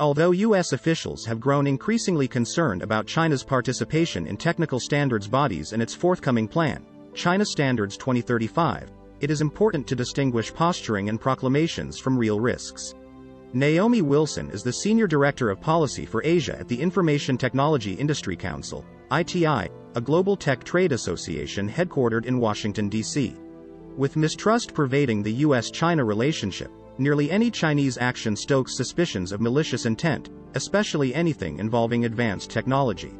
Although U.S. officials have grown increasingly concerned about China's participation in technical standards bodies and its forthcoming plan, China Standards 2035, it is important to distinguish posturing and proclamations from real risks. Naomi Wilson is the Senior Director of Policy for Asia at the Information Technology Industry Council, ITI, a global tech trade association headquartered in Washington, D.C. With mistrust pervading the U.S.-China relationship, nearly any Chinese action stokes suspicions of malicious intent, especially anything involving advanced technology.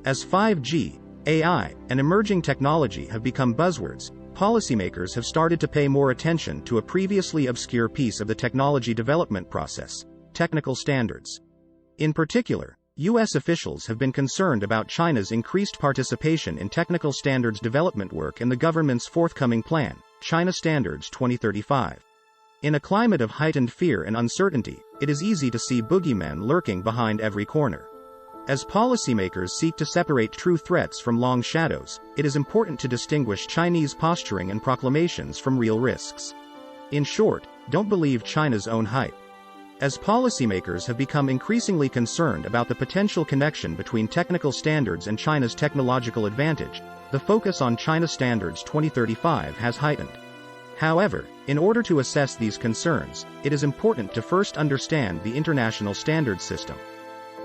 As 5G, AI, and emerging technology have become buzzwords, policymakers have started to pay more attention to a previously obscure piece of the technology development process: technical standards. In particular, U.S. officials have been concerned about China's increased participation in technical standards development work in the government's forthcoming plan, China Standards 2035. In a climate of heightened fear and uncertainty, it is easy to see boogeymen lurking behind every corner. As policymakers seek to separate true threats from long shadows, it is important to distinguish Chinese posturing and proclamations from real risks. In short, don't believe China's own hype. As policymakers have become increasingly concerned about the potential connection between technical standards and China's technological advantage, the focus on China Standards 2035 has heightened. However, in order to assess these concerns, it is important to first understand the international standards system.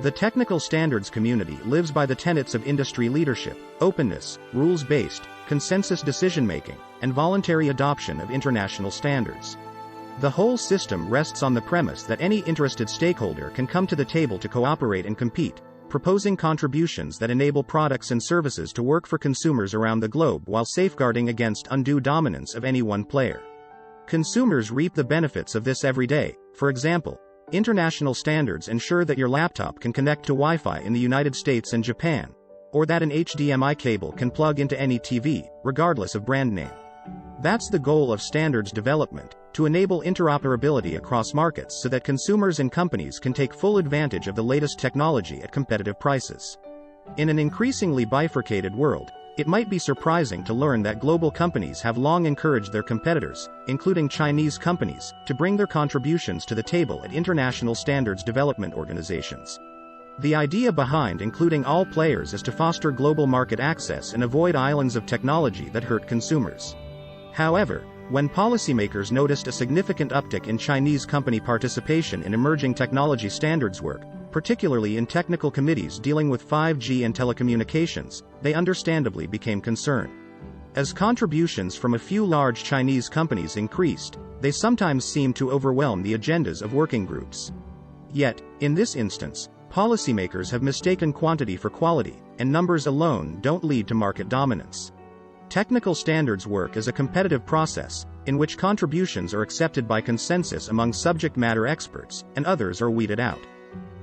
The technical standards community lives by the tenets of industry leadership, openness, rules-based, consensus decision-making, and voluntary adoption of international standards. The whole system rests on the premise that any interested stakeholder can come to the table to cooperate and compete, proposing contributions that enable products and services to work for consumers around the globe while safeguarding against undue dominance of any one player. Consumers reap the benefits of this every day. For example, international standards ensure that your laptop can connect to Wi-Fi in the United States and Japan, or that an HDMI cable can plug into any TV, regardless of brand name. That's the goal of standards development, to enable interoperability across markets so that consumers and companies can take full advantage of the latest technology at competitive prices. In an increasingly bifurcated world, it might be surprising to learn that global companies have long encouraged their competitors, including Chinese companies, to bring their contributions to the table at international standards development organizations. The idea behind including all players is to foster global market access and avoid islands of technology that hurt consumers. However, when policymakers noticed a significant uptick in Chinese company participation in emerging technology standards work, particularly in technical committees dealing with 5G and telecommunications, they understandably became concerned. As contributions from a few large Chinese companies increased, they sometimes seemed to overwhelm the agendas of working groups. Yet, in this instance, policymakers have mistaken quantity for quality, and numbers alone don't lead to market dominance. Technical standards work is a competitive process, in which contributions are accepted by consensus among subject matter experts, and others are weeded out.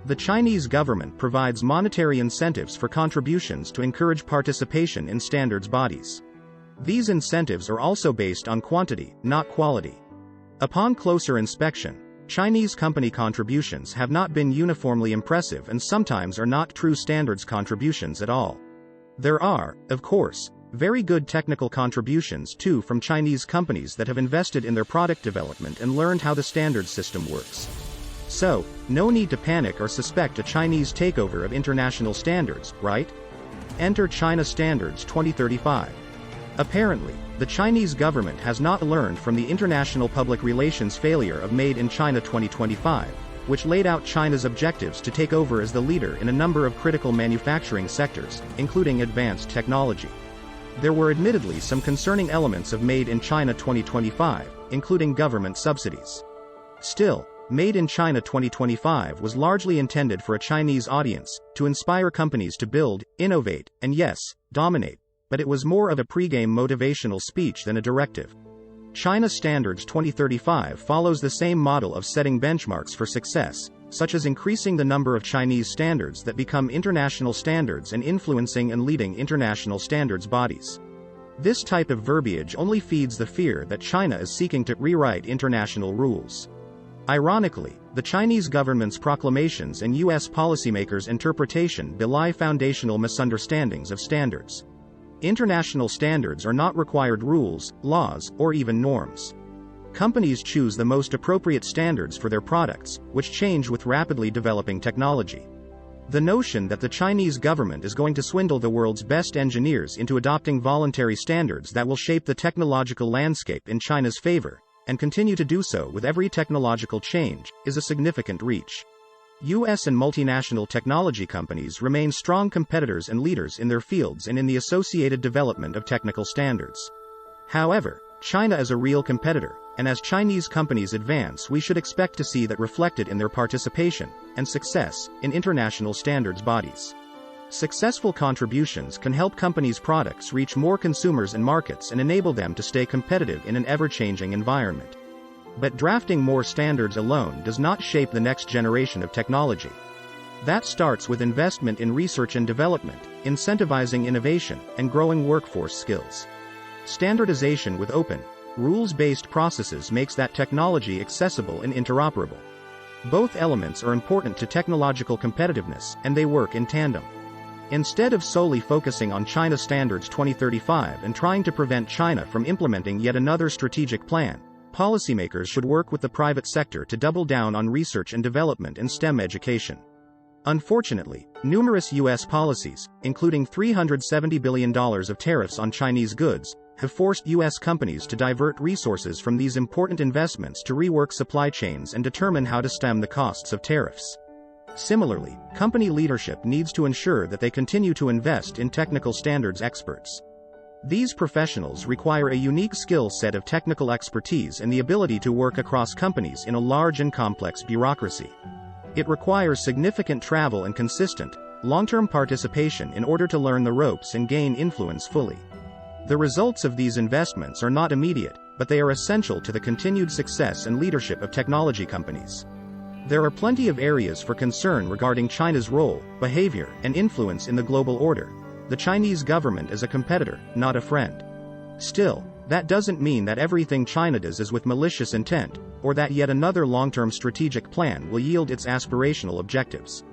The Chinese government provides monetary incentives for contributions to encourage participation in standards bodies. These incentives are also based on quantity, not quality. Upon closer inspection, Chinese company contributions have not been uniformly impressive and sometimes are not true standards contributions at all. There are, of course, very good technical contributions too from Chinese companies that have invested in their product development and learned how the standards system works. So, no need to panic or suspect a Chinese takeover of international standards, right? Enter China Standards 2035. Apparently, the Chinese government has not learned from the international public relations failure of Made in China 2025, which laid out China's objectives to take over as the leader in a number of critical manufacturing sectors, including advanced technology. There were admittedly some concerning elements of Made in China 2025, including government subsidies. Still, Made in China 2025 was largely intended for a Chinese audience, to inspire companies to build, innovate, and yes, dominate, but it was more of a pre-game motivational speech than a directive. China Standards 2035 follows the same model of setting benchmarks for success, such as increasing the number of Chinese standards that become international standards and influencing and leading international standards bodies. This type of verbiage only feeds the fear that China is seeking to rewrite international rules. Ironically, the Chinese government's proclamations and U.S. policymakers' interpretation belie foundational misunderstandings of standards. International standards are not required rules, laws, or even norms. Companies choose the most appropriate standards for their products, which change with rapidly developing technology. The notion that the Chinese government is going to swindle the world's best engineers into adopting voluntary standards that will shape the technological landscape in China's favor, and continue to do so with every technological change, is a significant reach. US and multinational technology companies remain strong competitors and leaders in their fields and in the associated development of technical standards. However, China is a real competitor, and as Chinese companies advance, we should expect to see that reflected in their participation and success in international standards bodies. Successful contributions can help companies' products reach more consumers and markets and enable them to stay competitive in an ever-changing environment. But drafting more standards alone does not shape the next generation of technology. That starts with investment in research and development, incentivizing innovation, and growing workforce skills. Standardization with open, rules-based processes makes that technology accessible and interoperable. Both elements are important to technological competitiveness, and they work in tandem. Instead of solely focusing on China Standards 2035 and trying to prevent China from implementing yet another strategic plan, policymakers should work with the private sector to double down on research and development and STEM education. Unfortunately, numerous U.S. policies, including $370 billion of tariffs on Chinese goods, have forced U.S. companies to divert resources from these important investments to rework supply chains and determine how to stem the costs of tariffs. Similarly, company leadership needs to ensure that they continue to invest in technical standards experts. These professionals require a unique skill set of technical expertise and the ability to work across companies in a large and complex bureaucracy. It requires significant travel and consistent, long-term participation in order to learn the ropes and gain influence fully. The results of these investments are not immediate, but they are essential to the continued success and leadership of technology companies. There are plenty of areas for concern regarding China's role, behavior, and influence in the global order. The Chinese government is a competitor, not a friend. Still, that doesn't mean that everything China does is with malicious intent, or that yet another long-term strategic plan will yield its aspirational objectives.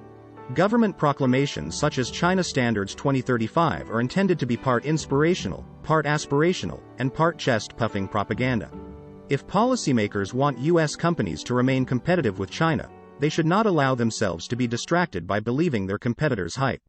Government proclamations such as China Standards 2035 are intended to be part inspirational, part aspirational, and part chest-puffing propaganda. If policymakers want U.S. companies to remain competitive with China, they should not allow themselves to be distracted by believing their competitors' hype.